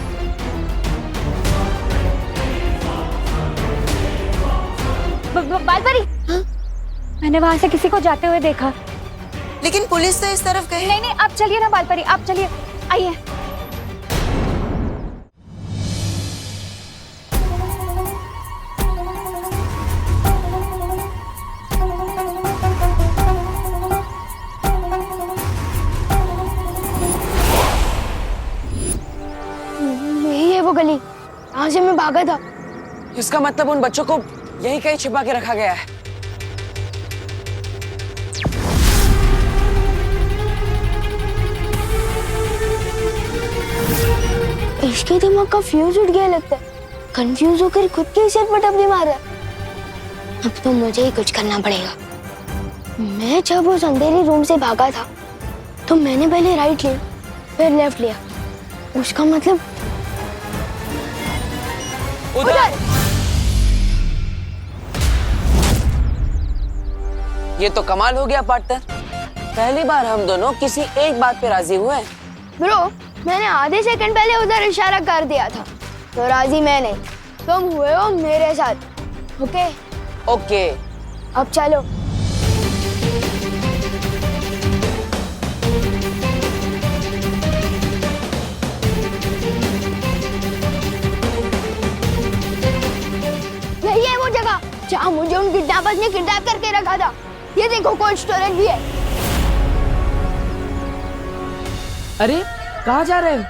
बालपरी, मैंने वहां से किसी को जाते हुए देखा। लेकिन पुलिस तो इस तरफ गई। नहीं, आप चलिए ना बालपरी, आप चलिए, आइए। यही है वो गली, यहाँ से मैं भागा था। इसका मतलब उन बच्चों को यही कहीं छिपा के रखा गया है। इसके दिमाग का फ्यूज उठ गया लगता है। कंफ्यूज होकर खुद के सिर पर टपली मार रहा है। अब तो मुझे ही कुछ करना पड़ेगा। मैं जब उस अंधेरे रूम से भागा था तो मैंने पहले राइट लिया, फिर लेफ्ट लिया। उसका मतलब उधर। ये तो कमाल हो गया पार्टनर। पहली बार हम दोनों किसी एक बात पे राजी हुए। ब्रो, मैंने आधे सेकंड पहले उधर इशारा कर दिया था, तो राजी मैं नहीं, तुम हुए हो मेरे साथ। ओके ओके, अब चलो। यही है वो जगह जहाँ मुझे उन किडनैपर्स ने किडनैप करके रखा था। ये देखो, कोल्ड स्टोरेज भी है। अरे कहाँ जा रहे हैं?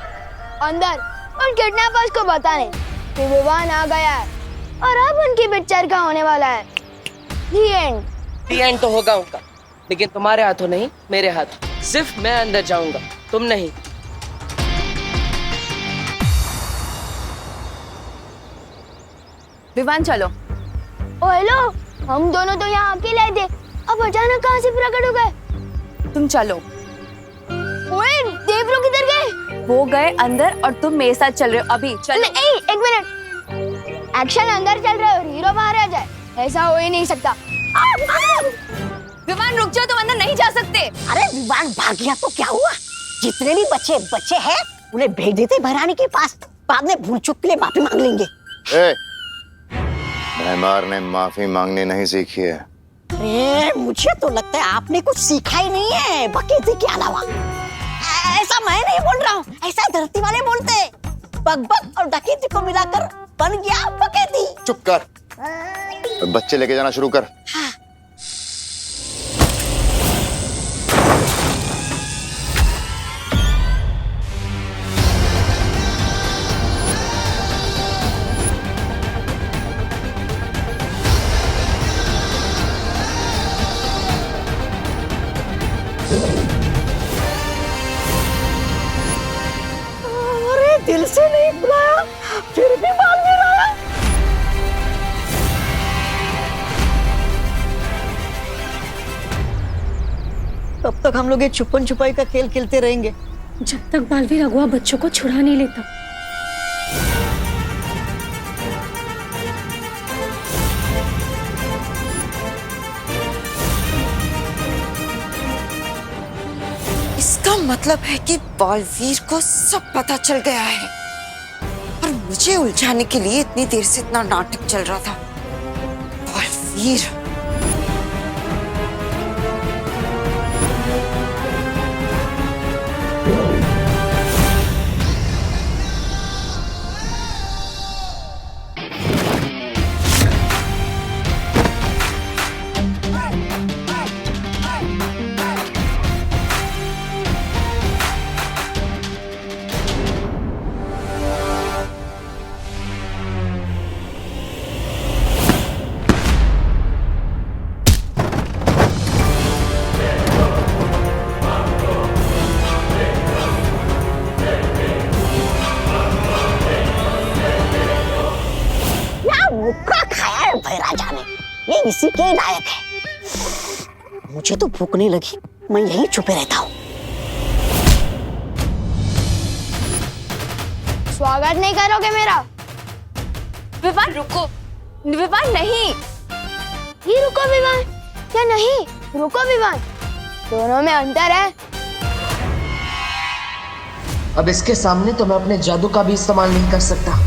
अंदर उन किडनैपर्स को बताने कि विवान आ गया है और अब उनकी पिक्चर का होने वाला है। The end। The end तो होगा उनका, लेकिन तुम्हारे हाथों नहीं, मेरे हाथ। सिर्फ मैं अंदर जाऊंगा, तुम नहीं। विवान चलो। ओ हेलो, हम दोनों तो यहाँ अकेले थे, अब अचानक कहाँ से प्रकट हो गए? तुम चलो। ओए, देवरू किधर गए? वो गए अंदर और तुम मेरे साथ चल रहे हो अभी। चलो। एक मिनट, एक्शन अंदर चल रहा है और हीरो बाहर आ जाए, ऐसा हो ही नहीं सकता। विवान रुक जाओ, तुम अंदर नहीं जा सकते। अरे विवान भाग गया तो क्या हुआ? जितने भी बच्चे हैं उन्हें भेज देते भरानी के पास, बाद में भूल चूक के लिए माफी मांग लेंगे। मेहमार ने माफी मांगनी नहीं सीखी है। अरे मुझे तो लगता है आपने कुछ सीखा ही नहीं है बकेती के अलावा। ऐसा मैं नहीं बोल रहा हूँ, ऐसा धरती वाले बोलते हैं। बकबक और डकैती को मिलाकर बन गया बकेती। चुप कर, बच्चे लेके जाना शुरू कर। हाँ। अरे दिल से नहीं बुलाया, फिर भी बालवीर आया। तब तक हम लोग ये छुपन छुपाई का खेल खेलते रहेंगे जब तक बालवीर अगुआ बच्चों को छुड़ा नहीं लेता। इसका मतलब है कि बालवीर को सब पता चल गया है और मुझे उलझाने के लिए इतनी देर से इतना नाटक चल रहा था। बालवीर, इसी के लायक है। मुझे तो भूख नहीं लगी, मैं यहीं छुपे रहता हूँ। स्वागत नहीं करोगे मेरा? विवान रुको, विवान नहीं। ही रुको विवान या नहीं? रुको विवान, दोनों में अंतर है। अब इसके सामने तो मैं अपने जादू का भी इस्तेमाल नहीं कर सकता।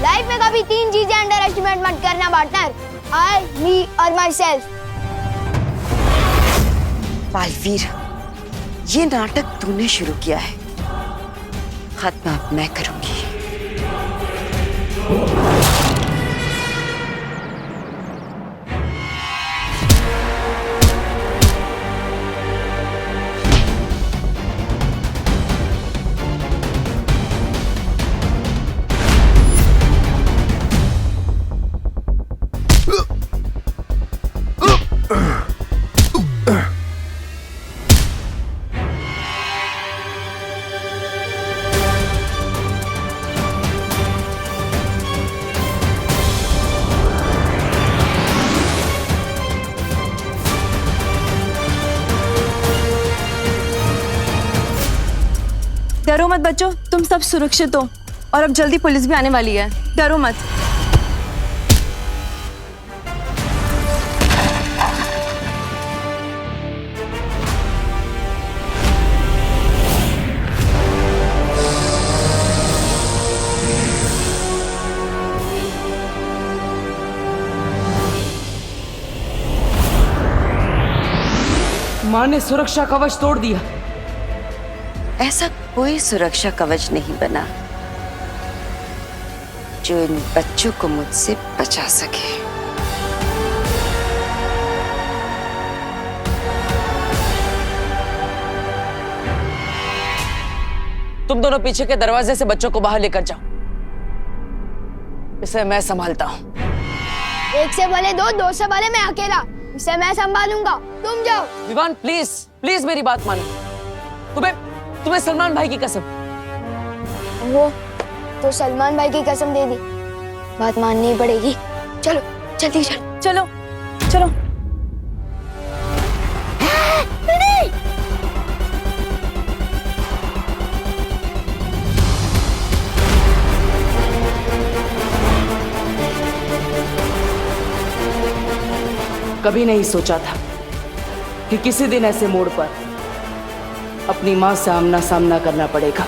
लाइफ में कभी तीन चीजें अंडर एस्टिमेट मत करना पार्टनर, आई, मी और माई सेल्फ। बालवीर, ये नाटक तूने शुरू किया है, खत्म अब मैं करूंगी। डरो मत बच्चों, तुम सब सुरक्षित हो और अब जल्दी पुलिस भी आने वाली है, डरो मत। माँ ने सुरक्षा कवच तोड़ दिया। ऐसा कोई सुरक्षा कवच नहीं बना जो इन बच्चों को मुझसे बचा सके। तुम दोनों पीछे के दरवाजे से बच्चों को बाहर लेकर जाओ, इसे मैं संभालता हूँ। एक से भले दो, दो से भले मैं अकेला, इसे मैं संभालूंगा, तुम जाओ। विवान प्लीज प्लीज मेरी बात मानो। तुम्हें सलमान भाई की कसम। वो तो सलमान भाई की कसम दे दी, बात माननी पड़ेगी। चलो जल्दी चलो चलो चलो। कभी नहीं सोचा था कि किसी दिन ऐसे मोड़ पर अपनी माँ से आमना सामना करना पड़ेगा।